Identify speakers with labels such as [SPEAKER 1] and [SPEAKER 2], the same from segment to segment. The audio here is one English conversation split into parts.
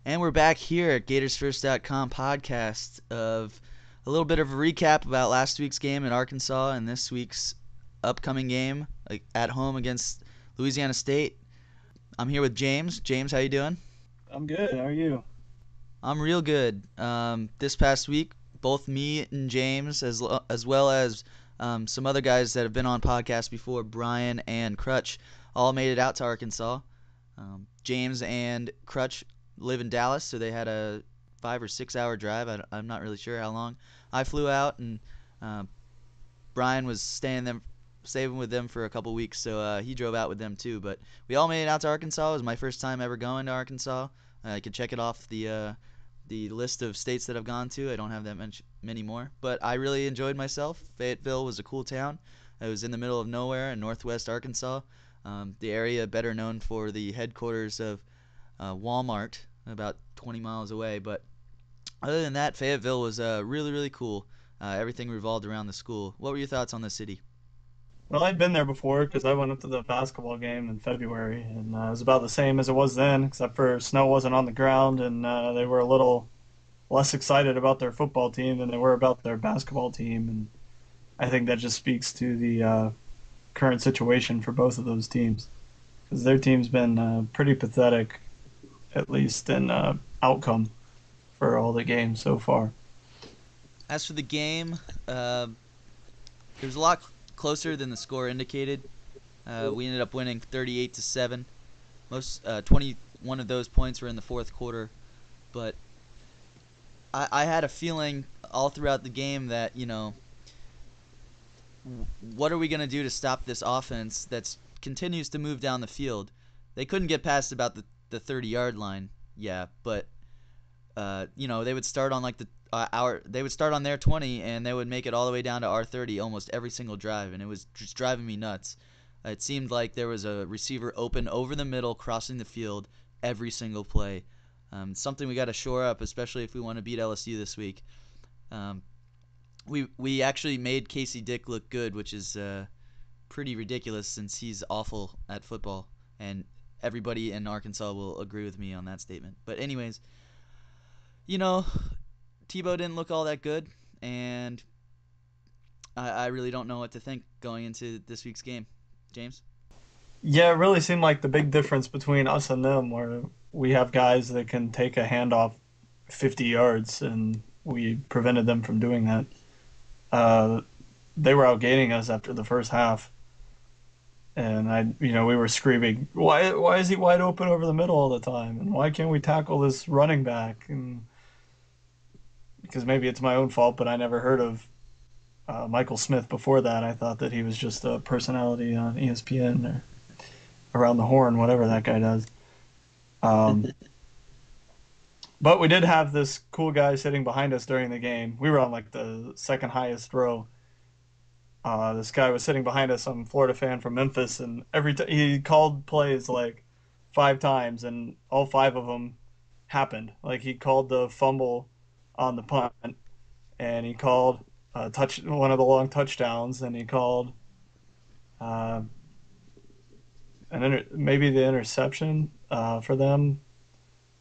[SPEAKER 1] And we're back here at GatorsFirst.com podcast of a little bit of a recap about last week's game in Arkansas and this week's upcoming game at home against Louisiana State. I'm here with James. James, how you doing?
[SPEAKER 2] I'm good. How are you?
[SPEAKER 1] I'm real good. This past week, both me and James, as well as some other guys that have been on podcasts before, Brian and Crutch, all made it out to Arkansas. James and Crutch live in Dallas, so they had a 5 or 6 hour drive. I'm not really sure how long. I flew out, and uh, Brian was staying with them for a couple weeks, so he drove out with them too. But we all made it out to Arkansas. It was my first time ever going to Arkansas. I could check it off the list of states that I've gone to. I don't have that many more, but I really enjoyed myself. Fayetteville was a cool town. It was in the middle of nowhere in northwest Arkansas. The area better known for the headquarters of Walmart, about 20 miles away. But other than that, Fayetteville was really, really cool. Everything revolved around the school. What were your thoughts on the city?
[SPEAKER 2] Well, I'd been there before because I went up to the basketball game in February, and it was about the same as it was then, except for snow wasn't on the ground, and they were a little less excited about their football team than they were about their basketball team. And I think that just speaks to the current situation for both of those teams because their team's been pretty pathetic, at least in outcome for all the games so far.
[SPEAKER 1] As for the game, it was a lot closer than the score indicated. We ended up winning 38-7. 21 of those points were in the fourth quarter, but I had a feeling all throughout the game that what are we gonna do to stop this offense that continues to move down the field? They couldn't get past about the 30-yard line, yeah, but they would start on like they would start on their 20 and they would make it all the way down to our 30 almost every single drive, and it was just driving me nuts. It seemed like there was a receiver open over the middle crossing the field every single play. Something we got to shore up, especially if we want to beat LSU this week. Um, we actually made Casey Dick look good, which is pretty ridiculous since he's awful at football, and everybody in Arkansas will agree with me on that statement. But anyways, you know, Tebow didn't look all that good, and I really don't know what to think going into this week's game. James?
[SPEAKER 2] Yeah, it really seemed like the big difference between us and them, where we have guys that can take a handoff 50 yards, and we prevented them from doing that. Uh, they were outgaining us after the first half, and we were screaming, why is he wide open over the middle all the time, and why can't we tackle this running back? And because maybe it's my own fault, but I never heard of Michael Smith before that. I thought that he was just a personality on ESPN or around the horn, whatever that guy does. Um, but we did have this cool guy sitting behind us during the game. We were on like the second highest row. This guy was sitting behind us, some Florida fan from Memphis, and he called plays like 5 times, and all 5 of them happened. Like he called the fumble on the punt, and he called touch one of the long touchdowns, and he called uh, maybe the interception for them.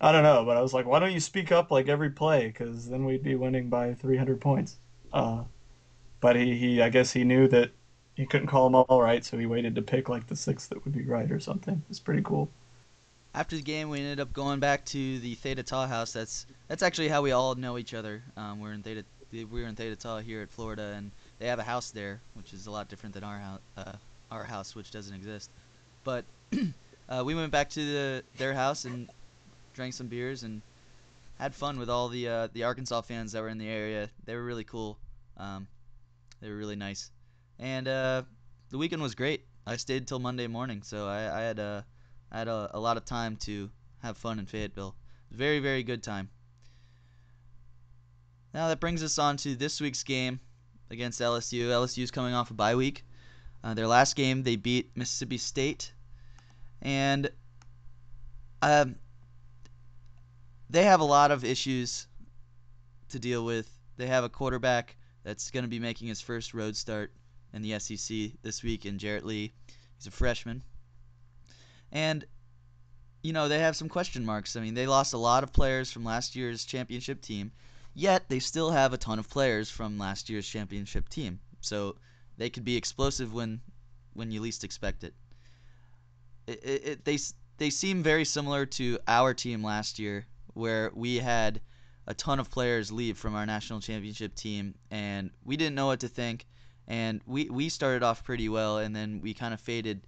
[SPEAKER 2] I don't know, but I was like, why don't you speak up like every play? Because then we'd be winning by 300 points. But I guess he knew that he couldn't call them all right, so he waited to pick like the six that would be right or something. It's pretty cool.
[SPEAKER 1] After the game, we ended up going back to the Theta Tau house. That's actually how we all know each other. We were in Theta Tau here at Florida, and they have a house there, which is a lot different than our house, which doesn't exist. But we went back to their house and drank some beers and had fun with all the Arkansas fans that were in the area. They were really cool. They were really nice, and the weekend was great. I stayed till Monday morning, so I had a lot of time to have fun in Fayetteville. Very, very good time. Now that brings us on to this week's game against LSU. LSU's coming off a bye week. Their last game, they beat Mississippi State, and um, they have a lot of issues to deal with. They have a quarterback that's going to be making his first road start in the SEC this week in Jarrett Lee. He's a freshman. And they have some question marks. I mean, they lost a lot of players from last year's championship team, yet they still have a ton of players from last year's championship team. So they could be explosive when you least expect it. They seem very similar to our team last year, where we had a ton of players leave from our national championship team, and we didn't know what to think. And we started off pretty well, and then we kind of faded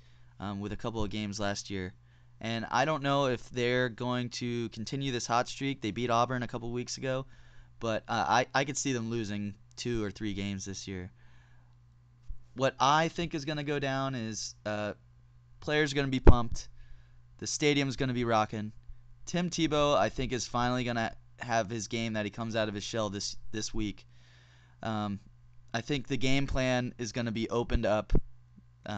[SPEAKER 1] with a couple of games last year. And I don't know if they're going to continue this hot streak. They beat Auburn a couple weeks ago, but I could see them losing 2 or 3 games this year. What I think is going to go down is players are going to be pumped. The stadium's going to be rocking. Tim Tebow, I think, is finally going to have his game that he comes out of his shell this week. I think the game plan is going to be opened up.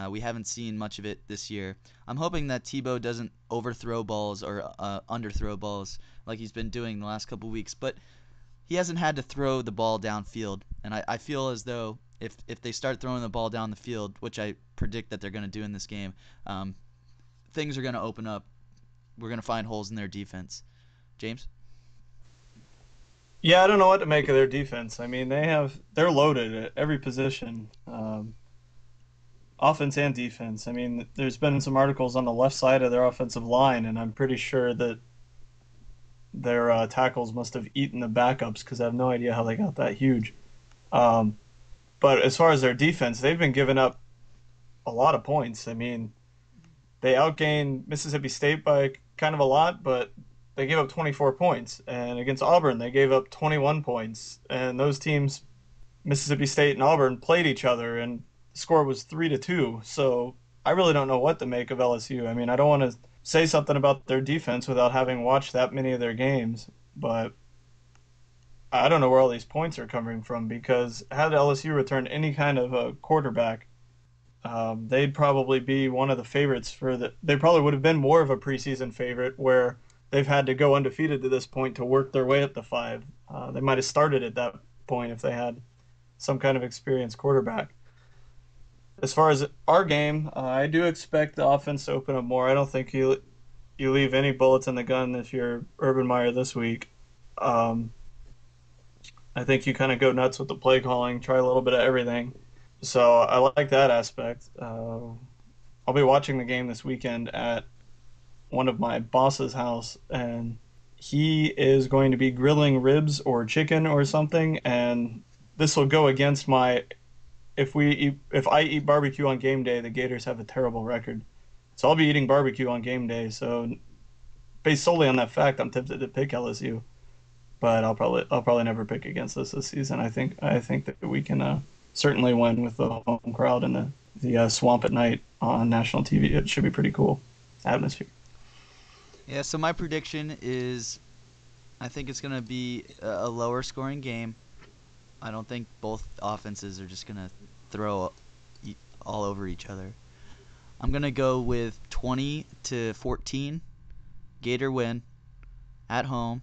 [SPEAKER 1] We haven't seen much of it this year. I'm hoping that Tebow doesn't overthrow balls or underthrow balls like he's been doing the last couple weeks, but he hasn't had to throw the ball downfield, and I feel as though if they start throwing the ball down the field, which I predict that they're going to do in this game, things are going to open up. We're going to find holes in their defense. James?
[SPEAKER 2] Yeah, I don't know what to make of their defense. I mean, they're loaded at every position, offense and defense. I mean, there's been some articles on the left side of their offensive line, and I'm pretty sure that their tackles must have eaten the backups because I have no idea how they got that huge. Um, but as far as their defense, they've been giving up a lot of points. I mean, they outgained Mississippi State by kind of a lot, but they gave up 24 points. And against Auburn, they gave up 21 points. And those teams, Mississippi State and Auburn, played each other, and the score was 3-2. So I really don't know what to make of LSU. I mean, I don't want to say something about their defense without having watched that many of their games, but I don't know where all these points are coming from because had LSU returned any kind of a quarterback, they'd probably be one of the favorites for the. They probably would have been more of a preseason favorite where they've had to go undefeated to this point to work their way up to 5. They might have started at that point if they had some kind of experienced quarterback. As far as our game, I do expect the offense to open up more. I don't think you leave any bullets in the gun if you're Urban Meyer this week. Um, I think you kind of go nuts with the play calling, try a little bit of everything. So I like that aspect. I'll be watching the game this weekend at one of my boss's house, and he is going to be grilling ribs or chicken or something, and this will go against my if I eat barbecue on game day, the Gators have a terrible record. So I'll be eating barbecue on game day. So based solely on that fact, I'm tempted to pick LSU, but I'll probably never pick against us this season. I think that we can certainly win with the home crowd and the swamp at night on national TV. It should be pretty cool atmosphere.
[SPEAKER 1] Yeah, so my prediction is I think it's going to be a lower scoring game. I don't think both offenses are just going to throw all over each other. I'm going to go with 20-14. Gator win at home,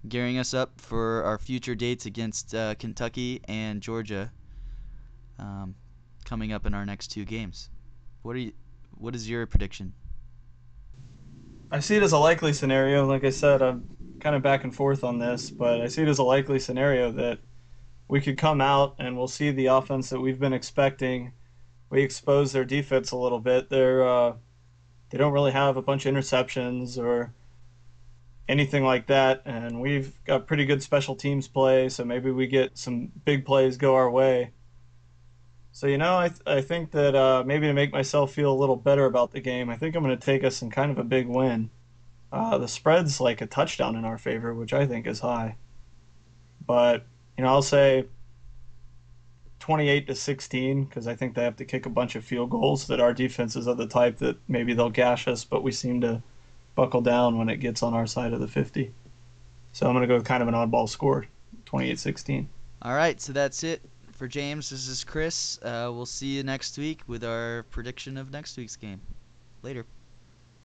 [SPEAKER 1] gearing us up for our future dates against Kentucky and Georgia um, coming up in our next 2 games. What is your prediction?
[SPEAKER 2] I see it as a likely scenario. Like I said, I'm kind of back and forth on this, but I see it as a likely scenario that we could come out and we'll see the offense that we've been expecting. We expose their defense a little bit. They don't really have a bunch of interceptions or anything like that, and we've got pretty good special teams play, so maybe we get some big plays go our way. So I think that maybe to make myself feel a little better about the game, I think I'm going to take us in kind of a big win. The spread's like a touchdown in our favor, which I think is high. But I'll say 28-16 because I think they have to kick a bunch of field goals. That our defense is of the type that maybe they'll gash us, but we seem to buckle down when it gets on our side of the 50. So I'm going to go with kind of an oddball score, 28-16.
[SPEAKER 1] All right, so that's it for James. This is Chris. We'll see you next week with our prediction of next week's game. Later.